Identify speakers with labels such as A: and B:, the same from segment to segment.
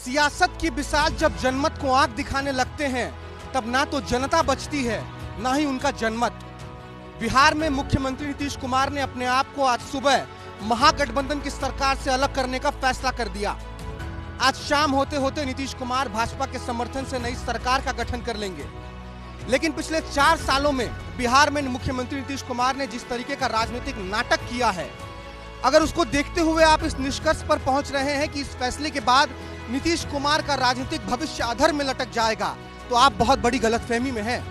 A: सियासत की बिसात जब जनमत को आंख दिखाने लगते हैं तब ना तो जनता बचती है ना ही उनका जनमत। बिहार में मुख्यमंत्री नीतीश कुमार ने अपने आप को आज सुबह महागठबंधन की सरकार से अलग करने का फैसला कर दिया। आज शाम होते होते नीतीश कुमार भाजपा के समर्थन से नई सरकार का गठन कर लेंगे। लेकिन पिछले 4 सालों में बिहार में मुख्यमंत्री नीतीश कुमार ने जिस तरीके का राजनीतिक नाटक किया है, अगर उसको देखते हुए आप इस निष्कर्ष पर पहुंच रहे हैं कि इस फैसले के बाद नीतीश कुमार का राजनीतिक भविष्य अधर में लटक जाएगा, तो आप बहुत बड़ी गलतफहमी में हैं।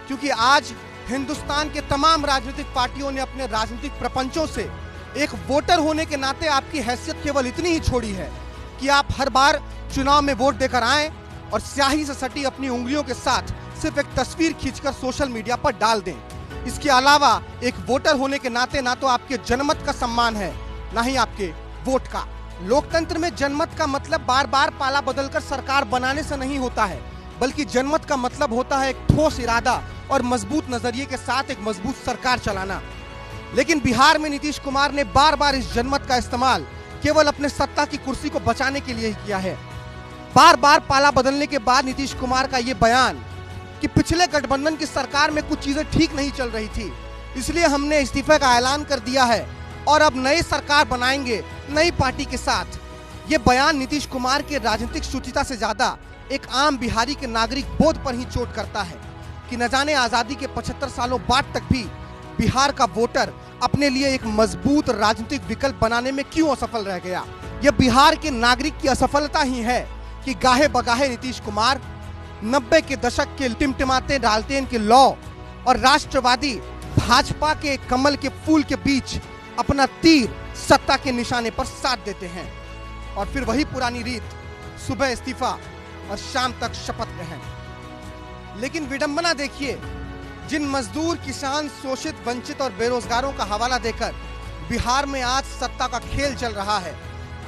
A: क्योंकि आज हिंदुस्तान के तमाम राजनीतिक पार्टियों ने अपने राजनीतिक प्रपंचों से एक वोटर होने के नाते आपकी हैसियत केवल इतनी ही छोड़ी है कि आप हर बार चुनाव में वोट देकर आएं और स्याही से सटी अपनी उंगलियों के साथ सिर्फ एक तस्वीर खींचकर सोशल मीडिया पर डाल दें। इसके अलावा एक वोटर होने के नाते ना तो आपके जनमत का सम्मान है, ना ही आपके वोट का। लोकतंत्र में जनमत का मतलब बार बार पाला बदलकर सरकार बनाने से नहीं होता है, बल्कि जनमत का मतलब होता है एक ठोस इरादा और मजबूत नजरिए के साथ एक मजबूत सरकार चलाना। लेकिन बिहार में नीतीश कुमार ने बार बार इस जनमत का इस्तेमाल केवल अपने सत्ता की कुर्सी को बचाने के लिए ही किया है। बार बार पाला बदलने के बाद नीतीश कुमार का ये बयान कि पिछले गठबंधन की सरकार में कुछ चीजें ठीक नहीं चल रही थी, इसलिए हमने इस्तीफे का ऐलान कर दिया है और अब नई सरकार बनाएंगे नई पार्टी के साथ। ये बयान नीतीश कुमार के राजनीतिक शुचिता से ज्यादा एक आम बिहारी के नागरिक बोध पर ही चोट करता है कि न जाने आजादी के 75 सालों बाद तक भी बिहार का वोटर अपने लिए एक मजबूत राजनीतिक विकल्प बनाने में क्यों असफल रह गया। यह बिहार के नागरिक की असफलता ही है कि गाहे बगाहे नीतीश कुमार 90 के दशक के टिमटिमाते डालतेन के लौ और राष्ट्रवादी भाजपा के कमल के फूल के बीच अपना तीर सत्ता के निशाने पर साध देते हैं और फिर वही पुरानी रीत, सुबह इस्तीफा और शाम तक शपथ ग्रहण। लेकिन विडंबना देखिए, जिन मजदूर, किसान, शोषित, वंचित और बेरोजगारों का हवाला देकर बिहार में आज सत्ता का खेल चल रहा है,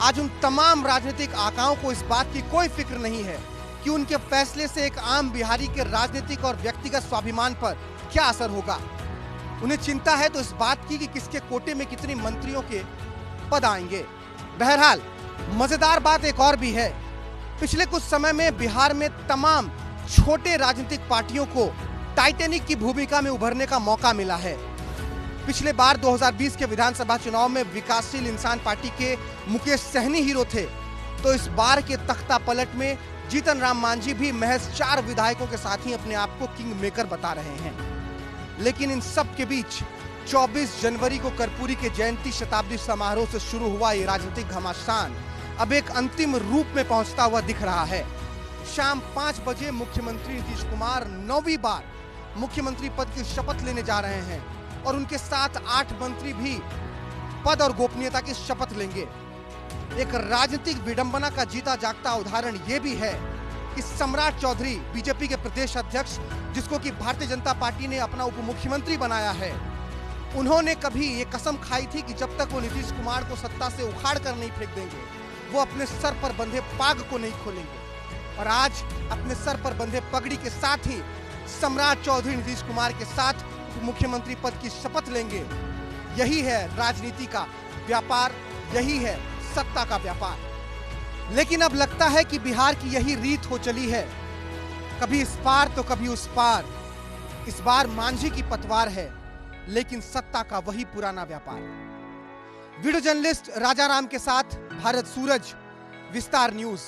A: आज उन तमाम राजनीतिक आकाओं को इस बात की कोई फिक्र नहीं है कि उनके फैसले से एक आम बिहारी के राजनीतिक और व्यक्तिगत स्वाभिमान पर क्या असर होगा। उन्हें चिंता है तो इस बात की कि किसके कोटे में कितने मंत्रियों के पद आएंगे। बहरहाल मजेदार बात एक और भी है, पिछले कुछ समय में बिहार में तमाम छोटे राजनीतिक पार्टियों को टाइटैनिक की भूमिका में उभरने का मौका मिला है। पिछले बार 2020 के विधानसभा चुनाव में विकासशील इंसान पार्टी के मुकेश सहनी हीरो थे, तो इस बार के तख्ता पलट में जीतन राम मांझी भी महज 4 विधायकों के साथ ही अपने आप को किंग मेकर बता रहे हैं। लेकिन इन सब के बीच 24 जनवरी को कर्पूरी के जयंती शताब्दी समारोह से शुरू हुआ ये राजनीतिक घमासान अब एक अंतिम रूप में पहुंचता हुआ दिख रहा है। शाम 5 बजे मुख्यमंत्री नीतीश कुमार 9वीं बार मुख्यमंत्री पद की शपथ लेने जा रहे हैं और उनके साथ 8 मंत्री भी पद और गोपनीयता की शपथ लेंगे। एक राजनीतिक विडंबना का जीता जागता उदाहरण यह भी है कि सम्राट चौधरी, बीजेपी के प्रदेश अध्यक्ष, जिसको कि भारतीय जनता पार्टी ने अपना उप मुख्यमंत्री बनाया है, उन्होंने कभी ये कसम खाई थी कि जब तक वो नीतीश कुमार को सत्ता से उखाड़ कर नहीं फेंक देंगे, वो अपने सर पर बंधे पाग को नहीं खोलेंगे। और आज अपने सर पर बंधे पगड़ी के साथ ही सम्राट चौधरी नीतीश कुमार के साथ मुख्यमंत्री पद की शपथ लेंगे। यही है राजनीति का व्यापार, यही है सत्ता का व्यापार। लेकिन अब लगता है कि बिहार की यही रीत हो चली है, कभी इस पार तो कभी उस पार। इस बार मांझी की पतवार है, लेकिन सत्ता का वही पुराना व्यापार। वीडियो जर्नलिस्ट राजा राम के साथ भारत सूरज, विस्तार न्यूज।